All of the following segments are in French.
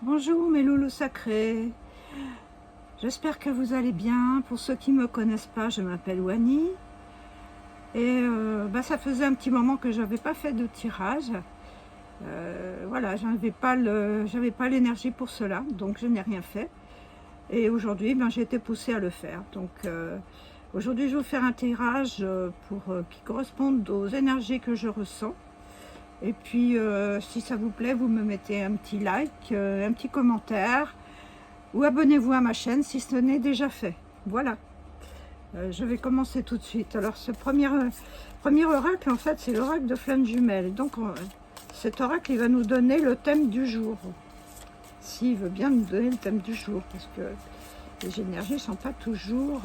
Bonjour mes loulous sacrés, j'espère que vous allez bien. Pour ceux qui ne me connaissent pas, je m'appelle Wani et ça faisait un petit moment que je n'avais pas fait de tirage. Voilà, j'avais pas l'énergie pour cela, donc je n'ai rien fait. Et aujourd'hui, j'ai été poussée à le faire. Donc aujourd'hui, je vais vous faire un tirage qui corresponde aux énergies que je ressens. Et puis, si ça vous plaît, vous me mettez un petit like, un petit commentaire, ou abonnez-vous à ma chaîne si ce n'est déjà fait. Voilà, je vais commencer tout de suite. Alors, ce premier oracle, en fait, c'est l'oracle de flamme jumelle. Donc, cet oracle, il va nous donner le thème du jour. S'il veut bien nous donner le thème du jour, parce que les énergies ne sont pas toujours...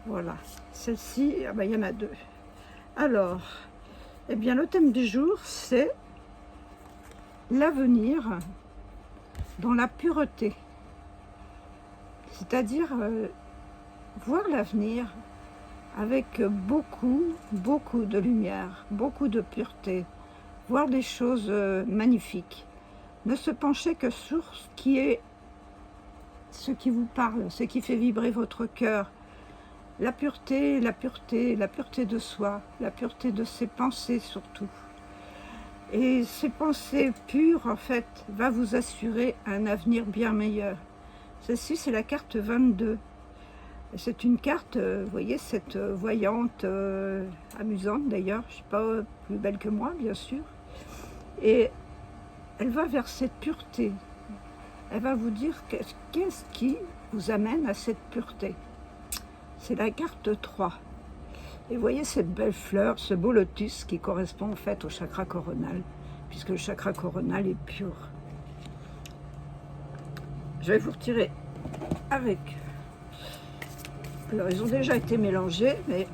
voilà, celle-ci, il y en a deux. Alors... eh bien, le thème du jour, c'est l'avenir dans la pureté. C'est-à-dire voir l'avenir avec beaucoup de lumière, beaucoup de pureté, voir des choses magnifiques. Ne se pencher que sur ce qui vous parle, ce qui fait vibrer votre cœur. La pureté de soi, la pureté de ses pensées surtout. Et ces pensées pures, en fait, va vous assurer un avenir bien meilleur. Celle-ci, c'est la carte 22. C'est une carte, vous voyez, cette voyante, amusante d'ailleurs, je ne suis pas plus belle que moi, bien sûr. Et elle va vers cette pureté. Elle va vous dire qu'est-ce qui vous amène à cette pureté. C'est la carte 3. Et vous voyez cette belle fleur, ce beau lotus qui correspond en fait au chakra coronal, puisque le chakra coronal est pur. Je vais vous retirer avec. Alors, ils ont déjà été mélangés, mais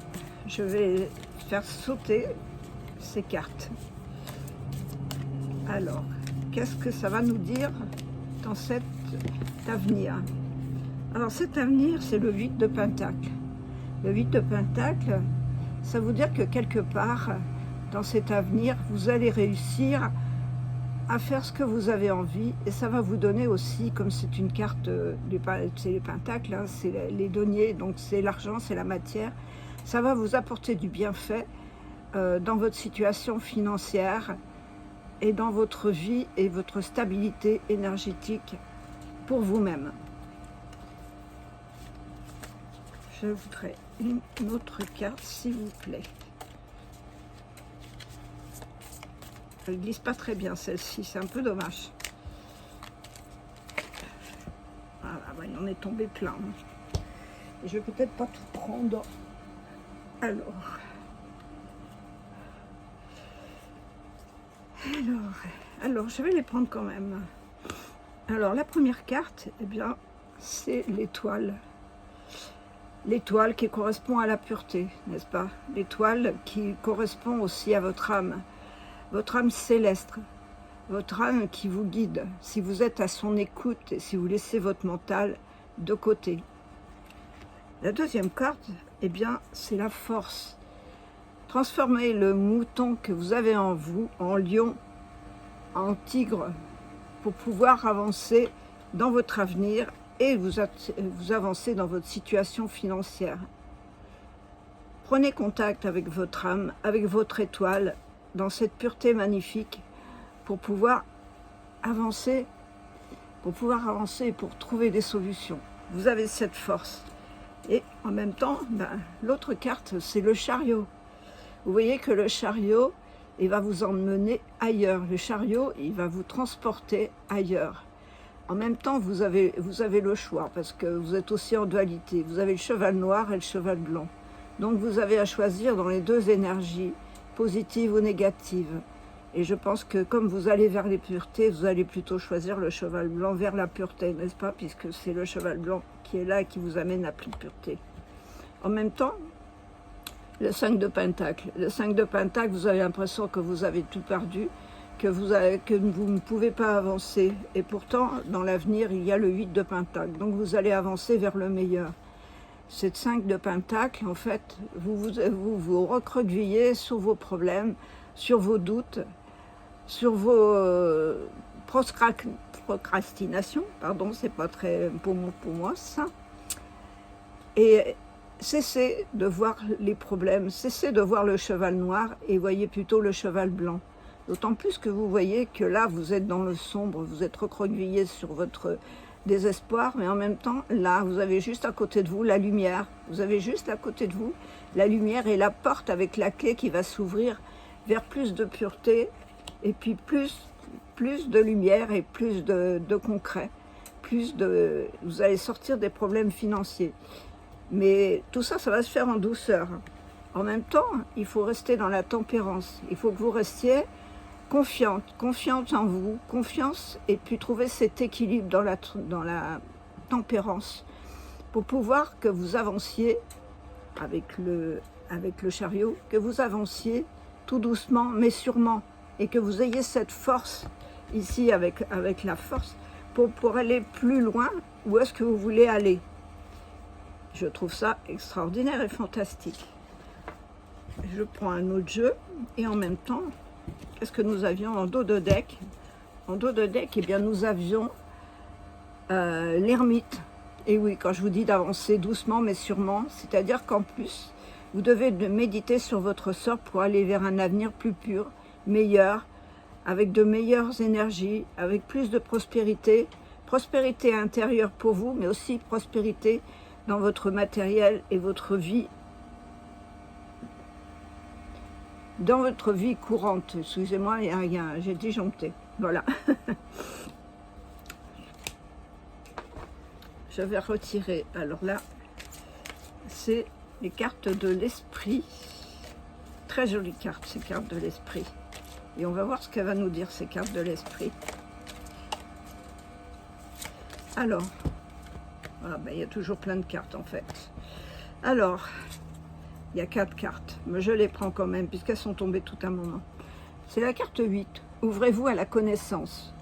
je vais faire sauter ces cartes. Alors, qu'est-ce que ça va nous dire dans cet avenir? Alors, cet avenir, c'est le 8 de Pentacle. Le 8 de Pentacle, ça veut dire que quelque part, dans cet avenir, vous allez réussir à faire ce que vous avez envie. Et ça va vous donner aussi, comme c'est une carte, c'est les Pentacles, hein, c'est les deniers, donc c'est l'argent, c'est la matière. Ça va vous apporter du bienfait dans votre situation financière et dans votre vie et votre stabilité énergétique pour vous-même. Je voudrais une autre carte, s'il vous plaît. Elle ne glisse pas très bien, celle-ci, c'est un peu dommage. Voilà, il en est tombé plein. Et je vais peut-être pas tout prendre. Alors, je vais les prendre quand même. Alors, la première carte, eh bien, c'est l'étoile. L'étoile qui correspond à la pureté, n'est-ce pas? L'étoile qui correspond aussi à votre âme céleste, votre âme qui vous guide, si vous êtes à son écoute et si vous laissez votre mental de côté. La deuxième carte, eh bien, c'est la force. Transformez le mouton que vous avez en vous en lion, en tigre, pour pouvoir avancer dans votre avenir et vous avancez dans votre situation financière. Prenez contact avec votre âme, avec votre étoile, dans cette pureté magnifique, pour pouvoir avancer, et pour trouver des solutions. Vous avez cette force. Et en même temps, l'autre carte, c'est le chariot. Vous voyez que le chariot, il va vous emmener ailleurs. Le chariot, il va vous transporter ailleurs. En même temps, vous avez le choix, parce que vous êtes aussi en dualité. Vous avez le cheval noir et le cheval blanc. Donc vous avez à choisir dans les deux énergies, positives ou négatives. Et je pense que comme vous allez vers les puretés, vous allez plutôt choisir le cheval blanc vers la pureté, n'est-ce pas? Puisque c'est le cheval blanc qui est là et qui vous amène à plus de pureté. En même temps, le 5 de Pentacle. Le 5 de Pentacle, vous avez l'impression que vous avez tout perdu, que vous ne pouvez pas avancer. Et pourtant, dans l'avenir, il y a le 8 de Pentacle. Donc vous allez avancer vers le meilleur. Cette 5 de Pentacle, en fait, vous recroquevillez sur vos problèmes, sur vos doutes, sur vos procrastination, pardon, c'est pas très pour moi ça. Et cessez de voir les problèmes, cessez de voir le cheval noir et voyez plutôt le cheval blanc. D'autant plus que vous voyez que là, vous êtes dans le sombre, vous êtes recroquevillé sur votre désespoir, mais en même temps, là, vous avez juste à côté de vous la lumière. Vous avez juste à côté de vous la lumière et la porte avec la clé qui va s'ouvrir vers plus de pureté et puis plus de lumière et plus de concret. Vous allez sortir des problèmes financiers. Mais tout ça, ça va se faire en douceur. En même temps, il faut rester dans la tempérance. Il faut que vous restiez confiante en vous, confiance, et puis trouver cet équilibre dans la tempérance pour pouvoir que vous avanciez avec le chariot, que vous avanciez tout doucement mais sûrement, et que vous ayez cette force ici avec la force pour aller plus loin où est-ce que vous voulez aller. Je trouve ça extraordinaire et fantastique. Je prends un autre jeu et en même temps, qu'est-ce que nous avions en dos de deck? En dos de deck, eh bien, nous avions l'ermite. Et oui, quand je vous dis d'avancer doucement mais sûrement, c'est-à-dire qu'en plus, vous devez méditer sur votre sort pour aller vers un avenir plus pur, meilleur, avec de meilleures énergies, avec plus de prospérité. Prospérité intérieure pour vous, mais aussi prospérité dans votre matériel et votre vie, dans votre vie courante. Excusez-moi, j'ai disjoncté. Voilà. Je vais retirer. Alors là, c'est les cartes de l'esprit. Très jolies cartes, ces cartes de l'esprit. Et on va voir ce qu'elle va nous dire, ces cartes de l'esprit. Alors, ah ben, il y a toujours plein de cartes en fait. Alors, il y a 4 cartes, mais je les prends quand même puisqu'elles sont tombées tout un moment. C'est la carte 8. Ouvrez-vous à la connaissance.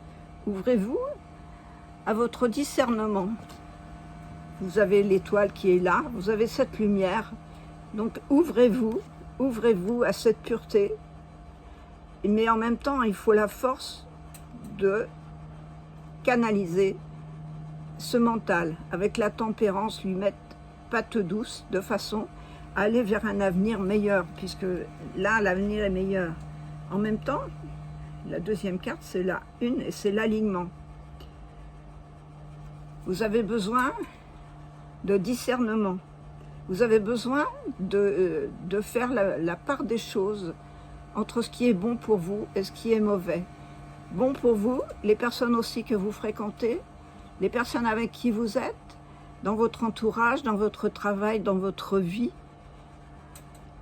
Ouvrez-vous à votre discernement. Vous avez l'étoile qui est là, vous avez cette lumière. Donc ouvrez-vous à cette pureté. Mais en même temps, il faut la force de canaliser ce mental, avec la tempérance, lui mettre patte douce, de façon à aller vers un avenir meilleur, puisque là, l'avenir est meilleur. En même temps, la deuxième carte, c'est la 1, et c'est l'alignement. Vous avez besoin de discernement. Vous avez besoin de faire la part des choses entre ce qui est bon pour vous et ce qui est mauvais. Bon pour vous, les personnes aussi que vous fréquentez, les personnes avec qui vous êtes, dans votre entourage, dans votre travail, dans votre vie,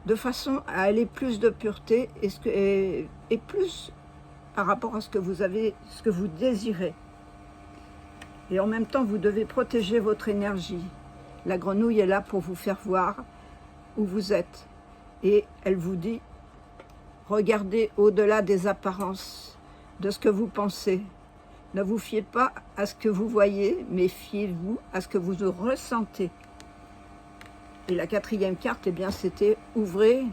de façon à aller plus de pureté et plus par rapport à ce que vous avez, ce que vous désirez. Et en même temps, vous devez protéger votre énergie. La grenouille est là pour vous faire voir où vous êtes. Et elle vous dit, regardez au-delà des apparences, de ce que vous pensez. Ne vous fiez pas à ce que vous voyez, mais fiez-vous à ce que vous ressentez. Et la quatrième carte, eh bien, c'était ouvrez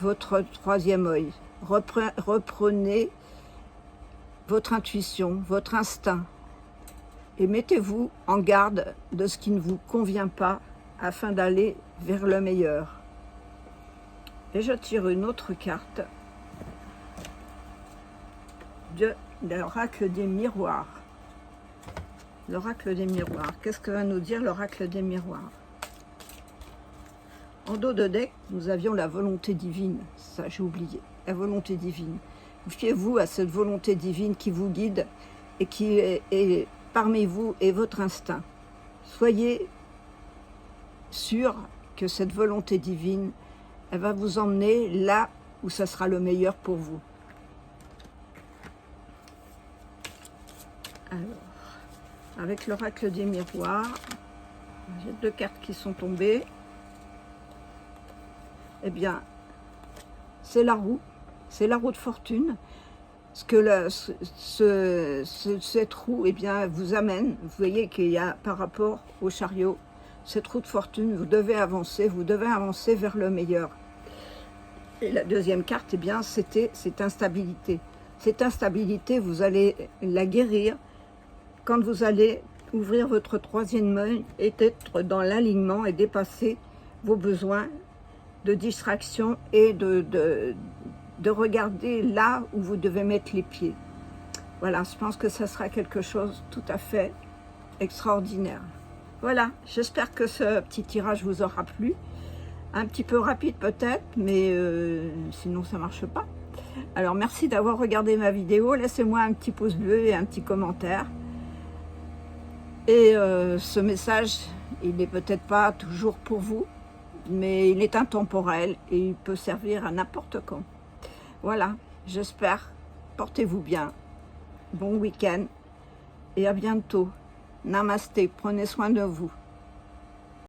votre troisième œil. Reprenez votre intuition, votre instinct. Et mettez-vous en garde de ce qui ne vous convient pas afin d'aller vers le meilleur. Et je tire une autre carte de l'oracle des miroirs. L'oracle des miroirs. Qu'est-ce que va nous dire l'oracle des miroirs? En dos de deck, nous avions la volonté divine. Ça, j'ai oublié. La volonté divine. Fiez-vous à cette volonté divine qui vous guide et qui est parmi vous et votre instinct. Soyez sûr que cette volonté divine, elle va vous emmener là où ça sera le meilleur pour vous. Alors, avec l'oracle des miroirs, j'ai 2 cartes qui sont tombées. Eh bien, c'est la roue de fortune. Cette roue, eh bien, vous amène. Vous voyez qu'il y a, par rapport au chariot, cette roue de fortune, vous devez avancer vers le meilleur. Et la deuxième carte, eh bien, c'était cette instabilité. Cette instabilité, vous allez la guérir quand vous allez ouvrir votre troisième œil et être dans l'alignement et dépasser vos besoins de distraction et de regarder là où vous devez mettre les pieds. Voilà, je pense que ça sera quelque chose tout à fait extraordinaire. Voilà, j'espère que ce petit tirage vous aura plu. Un petit peu rapide peut-être, mais sinon ça ne marche pas. Alors merci d'avoir regardé ma vidéo. Laissez-moi un petit pouce bleu et un petit commentaire. Et ce message, il n'est peut-être pas toujours pour vous, mais il est intemporel et il peut servir à n'importe quand. Voilà, j'espère. Portez-vous bien. Bon week-end et à bientôt. Namasté, prenez soin de vous.